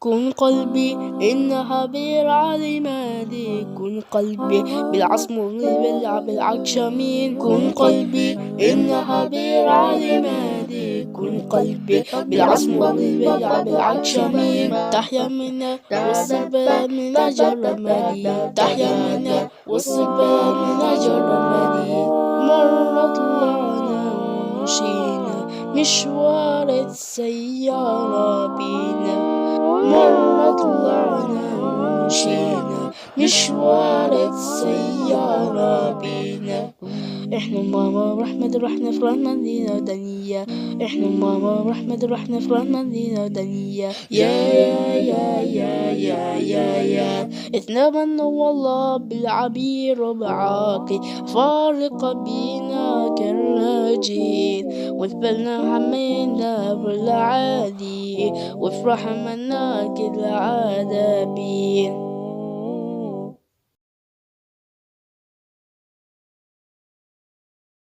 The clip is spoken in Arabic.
كن قلبي إنها بالعلمادي، كن قلبي بالعصمور بالعطشمين، كن قلبي إنها بالعلمادي، كن قلبي بالعصمور بالعطشمين. تحيا منا والصبا من الجرماني، تحيا منا والصبا من الجرماني. مرت لنا ومشينا مشوار السيارة بينا، مرت لنا ومشينا مشوار السيارة بينا. احنا ماما ورحمة رحنا فرحنا لينا دنيا، احنا ماما ورحمة رحنا فرحنا لينا دنيا. يا اتنبنا والله بالعبير وبعاقي، فارق بينا كالراجين، وثبلنا حمينا بالعادي، وفرح منا كالعادة بين.